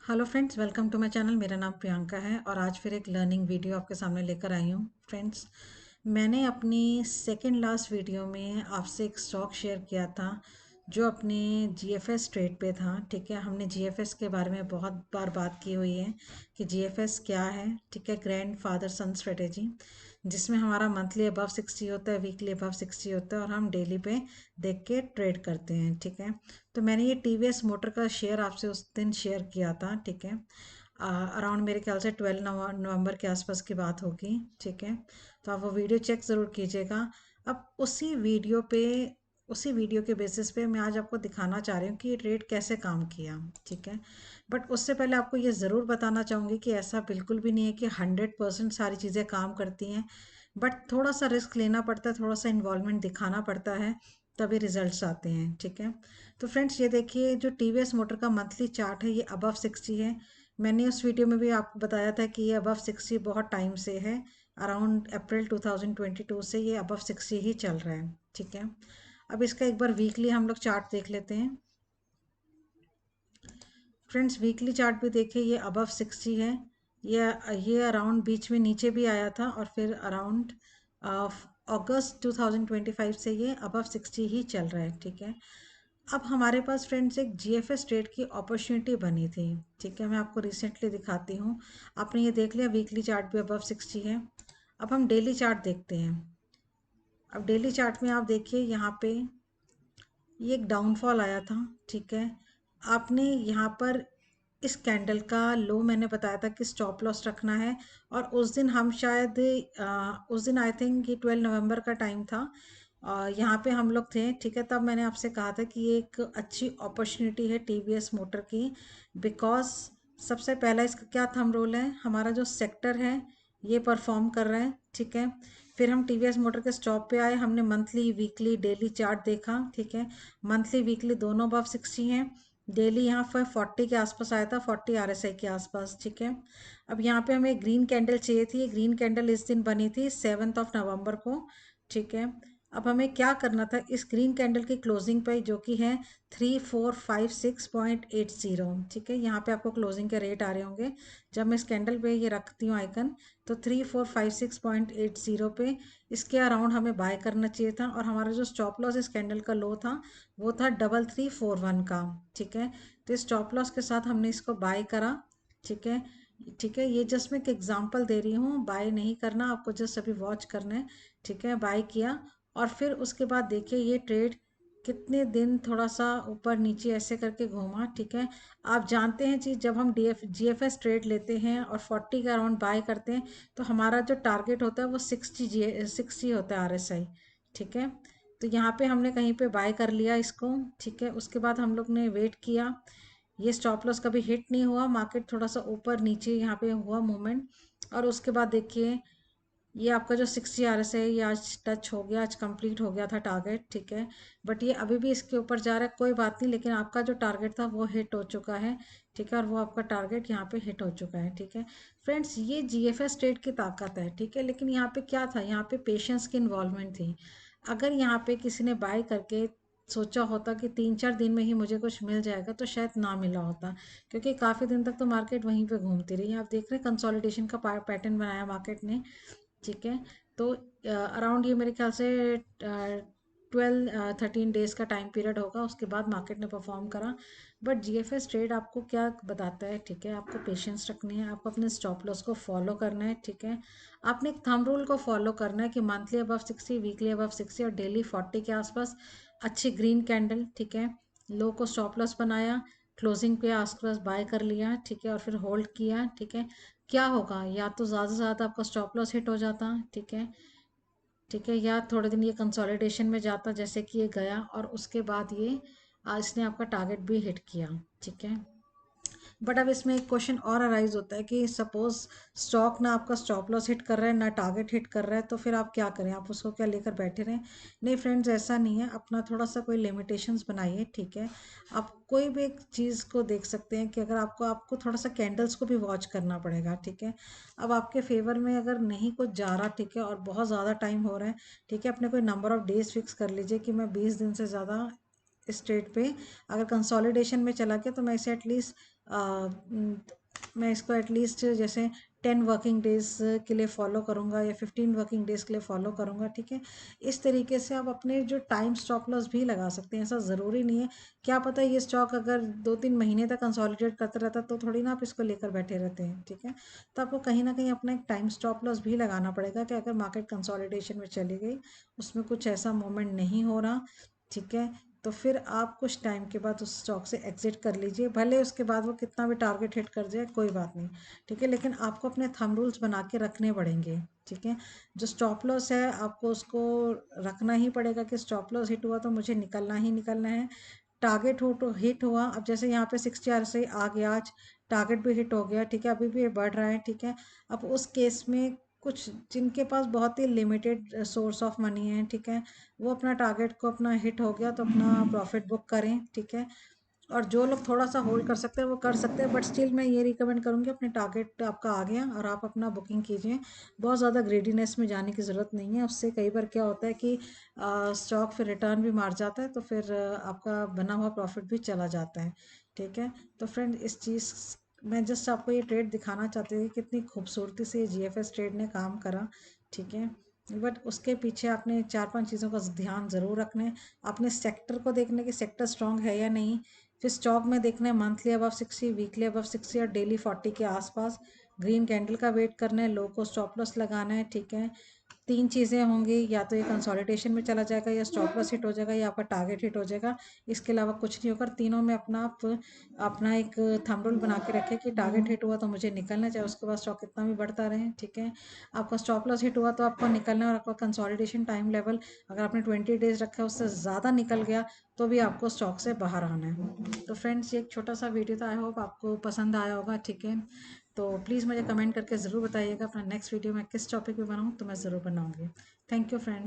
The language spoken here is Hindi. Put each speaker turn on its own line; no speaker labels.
Hello friends, welcome to my channel. मेरा नाम प्रियंका है और आज फिर एक लर्निंग वीडियो आपके सामने लेकर आई हूँ। फ्रेंड्स, मैंने अपनी सेकंड लास्ट वीडियो में आपसे एक स्टॉक शेयर किया था जो अपने जीएफएस ट्रेड पे था। ठीक है, हमने जीएफएस के बारे में बहुत बार बात की हुई है कि जीएफएस क्या है। ठीक है, ग्रैंड फादर सन स्ट्रेटेजी, जिसमें हमारा मंथली अबव 60 होता है, वीकली अबव 60 होता है और हम डेली पे देख के ट्रेड करते हैं। ठीक है, तो मैंने ये टीवीएस मोटर का शेयर आपसे उस दिन शेयर किया था। ठीक है, अराउंड मेरे ख्याल से 12 नवंबर के आसपास की बात होगी। ठीक है, तो आप वो वीडियो चेक ज़रूर कीजिएगा। अब उसी वीडियो के बेसिस पे मैं आज आपको दिखाना चाह रही हूँ कि ये ट्रेड कैसे काम किया। ठीक है, बट उससे पहले आपको ये ज़रूर बताना चाहूँगी कि ऐसा बिल्कुल भी नहीं है कि 100% सारी चीज़ें काम करती हैं, बट थोड़ा सा रिस्क लेना पड़ता है, थोड़ा सा इन्वॉल्वमेंट दिखाना पड़ता है, तभी रिजल्ट्स आते हैं। ठीक है, तो फ्रेंड्स ये देखिए, जो टीवीएस मोटर का मंथली चार्ट है ये अबव 60 है। मैंने उस वीडियो में भी आपको बताया था कि ये अबव 60 बहुत टाइम से है, अराउंड अप्रैल 2022 से ये अबव 60 ही चल रहा है। ठीक है, अब इसका एक बार वीकली हम लोग चार्ट देख लेते हैं। फ्रेंड्स, वीकली चार्ट भी देखिए, ये अबव 60 है। ये अराउंड बीच में नीचे भी आया था और फिर अराउंड अगस्त 2025 से ये अबव 60 ही चल रहा है। ठीक है, अब हमारे पास फ्रेंड्स एक जीएफएस ट्रेड की अपॉर्चुनिटी बनी थी। ठीक है, मैं आपको रिसेंटली दिखाती हूँ। आपने ये देख लिया, वीकली चार्ट भी अबव 60 है। अब हम डेली चार्ट देखते हैं। अब डेली चार्ट में आप देखिए, यहाँ पे ये एक डाउनफॉल आया था। ठीक है, आपने यहाँ पर इस कैंडल का लो मैंने बताया था कि स्टॉप लॉस रखना है, और उस दिन हम शायद उस दिन आई थिंक ये 12 नवंबर का टाइम था, यहाँ पे हम लोग थे। ठीक है, तब मैंने आपसे कहा था कि ये एक अच्छी अपॉर्चुनिटी है टीवीएस मोटर की, बिकॉज सबसे पहला इसका क्या थंब रोल है, हमारा जो सेक्टर है ये परफॉर्म कर रहा है। ठीक है, फिर हम टीवीएस मोटर के स्टॉप पे आए, हमने मंथली वीकली डेली चार्ट देखा। ठीक है, मंथली वीकली दोनों अबव 60 हैं। डेली यहाँ पर 40 के आसपास आया था, 40 आरएसआई के आसपास। ठीक है, अब यहाँ पे हमें ग्रीन कैंडल चाहिए थी। ग्रीन कैंडल इस दिन बनी थी 7 नवंबर को। ठीक है, अब हमें क्या करना था, इस ग्रीन कैंडल की क्लोजिंग पे जो कि है 3456.80। ठीक है, यहाँ पे आपको क्लोजिंग के रेट आ रहे होंगे। जब मैं इस कैंडल पे ये रखती हूँ आइकन, तो 3456.80 पे इसके अराउंड हमें बाय करना चाहिए था, और हमारा जो स्टॉप लॉस इस कैंडल का लो था वो था 3341 का। ठीक है, तो इस स्टॉप लॉस के साथ हमने इसको बाय करा। ठीक है, ठीक है, ये जस्ट मैं एक एग्जांपल दे रही हूँ, बाय नहीं करना आपको, जस्ट अभी वॉच करना है। ठीक है, बाय किया, और फिर उसके बाद देखिए ये ट्रेड कितने दिन थोड़ा सा ऊपर नीचे ऐसे करके घूमा। ठीक है, आप जानते हैं जी, जब हम जीएफएस ट्रेड लेते हैं और 40 के अराउंड बाय करते हैं, तो हमारा जो टारगेट होता है वो 60 होता है आरएसआई। ठीक है, तो यहाँ पे हमने कहीं पे बाय कर लिया इसको। ठीक है, उसके बाद हम लोग ने वेट किया, ये स्टॉप लॉस कभी हिट नहीं हुआ, मार्केट थोड़ा सा ऊपर नीचे यहाँ पे हुआ मूवमेंट, और उसके बाद देखिए ये आपका जो 60 आरएस है ये आज टच हो गया, आज कंप्लीट हो गया था टारगेट। ठीक है, बट ये अभी भी इसके ऊपर जा रहा है, कोई बात नहीं, लेकिन आपका जो टारगेट था वो हिट हो चुका है। ठीक है, और वो आपका टारगेट यहाँ पे हिट हो चुका है। ठीक है फ्रेंड्स, ये जीएफएस ट्रेड की ताकत है। ठीक है, लेकिन यहाँ पे क्या था, यहाँ पे पेशेंस की इन्वॉल्वमेंट थी। अगर यहाँ पे किसी ने बाय करके सोचा होता कि 3-4 दिन में ही मुझे कुछ मिल जाएगा, तो शायद ना मिला होता, क्योंकि काफ़ी दिन तक तो मार्केट वहीं पे घूमती रही। आप देख रहे हैं कंसोलिडेशन का पैटर्न बनाया मार्केट ने। ठीक है, तो अराउंड ये मेरे ख्याल से 12-13 डेज का टाइम पीरियड होगा, उसके बाद मार्केट ने परफॉर्म करा। बट जीएफएस ट्रेड आपको क्या बताता है, ठीक है, आपको पेशेंस रखनी है, आपको अपने स्टॉप लॉस को फॉलो करना है। ठीक है, आपने एक थंब रूल को फॉलो करना है कि मंथली अबव 60, वीकली अबव 60 और डेली 40 के आसपास अच्छी ग्रीन कैंडल। ठीक है, लो को स्टॉप लॉस बनाया, क्लोजिंग पे आसपास बाय कर लिया। ठीक है, और फिर होल्ड किया। ठीक है, क्या होगा, या तो ज़्यादा से ज़्यादा आपका स्टॉप लॉस हिट हो जाता। ठीक है, ठीक है, या थोड़े दिन ये कंसोलिडेशन में जाता जैसे कि ये गया, और उसके बाद ये इसने आपका टारगेट भी हिट किया। ठीक है, बट अब इसमें एक क्वेश्चन और अराइज होता है कि सपोज स्टॉक ना आपका स्टॉप लॉस हिट कर रहा है ना टारगेट हिट कर रहा है, तो फिर आप क्या करें, आप उसको क्या लेकर बैठे रहें? नहीं फ्रेंड्स, ऐसा नहीं है, अपना थोड़ा सा कोई लिमिटेशंस बनाइए। ठीक है, आप कोई भी एक चीज़ को देख सकते हैं कि अगर आपको आपको थोड़ा सा कैंडल्स को भी वॉच करना पड़ेगा। ठीक है, अब आपके फेवर में अगर नहीं कुछ जा रहा, ठीक है, और बहुत ज़्यादा टाइम हो रहा है, ठीक है, अपने कोई नंबर ऑफ डेज फिक्स कर लीजिए कि मैं 20 दिन से ज़्यादा इस ट्रेड पे, अगर कंसोलिडेशन में चला गया तो मैं इसे एटलीस्ट मैं इसको एटलीस्ट जैसे 10 वर्किंग डेज के लिए फॉलो करूँगा या 15 वर्किंग डेज के लिए फॉलो करूँगा, ठीक है। इस तरीके से आप अपने जो टाइम स्टॉप लॉस भी लगा सकते हैं। ऐसा ज़रूरी नहीं है, क्या पता ये स्टॉक अगर 2-3 महीने तक कंसोलिडेट करता रहता तो थोड़ी ना आप इसको लेकर बैठे रहते हैं, ठीक है। तो आपको कहीं ना कहीं अपना एक टाइम स्टॉप लॉस भी लगाना पड़ेगा कि अगर मार्केट कंसोलिडेशन में चली गई, उसमें कुछ ऐसा मोमेंट नहीं हो रहा, ठीक है, तो फिर आप कुछ टाइम के बाद उस स्टॉक से एग्जिट कर लीजिए। भले उसके बाद वो कितना भी टारगेट हिट कर जाए, कोई बात नहीं, ठीक है, लेकिन आपको अपने थंब रूल्स बना के रखने पड़ेंगे, ठीक है। जो स्टॉप लॉस है आपको उसको रखना ही पड़ेगा कि स्टॉप लॉस हिट हुआ तो मुझे निकलना ही निकलना है। टारगेट हो तो हिट हुआ, अब जैसे यहाँ पे 60 से आ गया आज, टारगेट भी हिट हो गया, ठीक है, अभी भी ये बढ़ रहा है, ठीक है। अब उस केस में कुछ जिनके पास बहुत ही लिमिटेड सोर्स ऑफ मनी है, ठीक है, वो अपना टारगेट को अपना हिट हो गया तो अपना प्रॉफिट बुक करें, ठीक है। और जो लोग थोड़ा सा होल्ड कर सकते हैं वो कर सकते हैं, बट स्टिल मैं ये रिकमेंड करूँगी अपने टारगेट आपका आ गया और आप अपना बुकिंग कीजिए। बहुत ज़्यादा ग्रेडीनेस में जाने की ज़रूरत नहीं है, उससे कई बार क्या होता है कि स्टॉक फिर रिटर्न भी मार जाता है, तो फिर आपका बना हुआ प्रॉफिट भी चला जाता है, ठीक है। तो फ्रेंड इस चीज़ मैं जस्ट आपको ये ट्रेड दिखाना चाहती थी, कितनी खूबसूरती से ये GFS ट्रेड ने काम करा, ठीक है। बट उसके पीछे आपने 4-5 चीज़ों का ध्यान ज़रूर रखने। आपने सेक्टर को देखने कि सेक्टर स्ट्रांग है या नहीं, फिर स्टॉक में देखना है मंथली अबव 60, वीकली अबव 60 और डेली 40 के आसपास। ग्रीन कैंडल का वेट करना है, लो को स्टॉप लॉस लगाना है, ठीक है। 3 चीज़ें होंगी, या तो ये कंसोलिडेशन में चला जाएगा, या स्टॉप लॉस हिट हो जाएगा, या आपका टारगेट हिट हो जाएगा। इसके अलावा कुछ नहीं होगा। तीनों में अपना आप अपना एक थंब रूल बना के रखें कि टारगेट हिट हुआ तो मुझे निकलना चाहिए, उसके बाद स्टॉक कितना भी बढ़ता रहे, ठीक है। आपका स्टॉप लॉस हिट हुआ तो आपको निकलना है, और आपका कंसोलिडेशन टाइम लेवल अगर आपने 20 डेज रखा है उससे ज़्यादा निकल गया तो भी आपको स्टॉक से बाहर आना है। तो फ्रेंड्स ये एक छोटा सा वीडियो था, आई होप आपको पसंद आया होगा, ठीक है। तो प्लीज़ मुझे कमेंट करके ज़रूर बताइएगा अपना नेक्स्ट वीडियो मैं किस टॉपिक पे बनाऊँ, तो मैं ज़रूर बनाऊँगी। Thank you friends.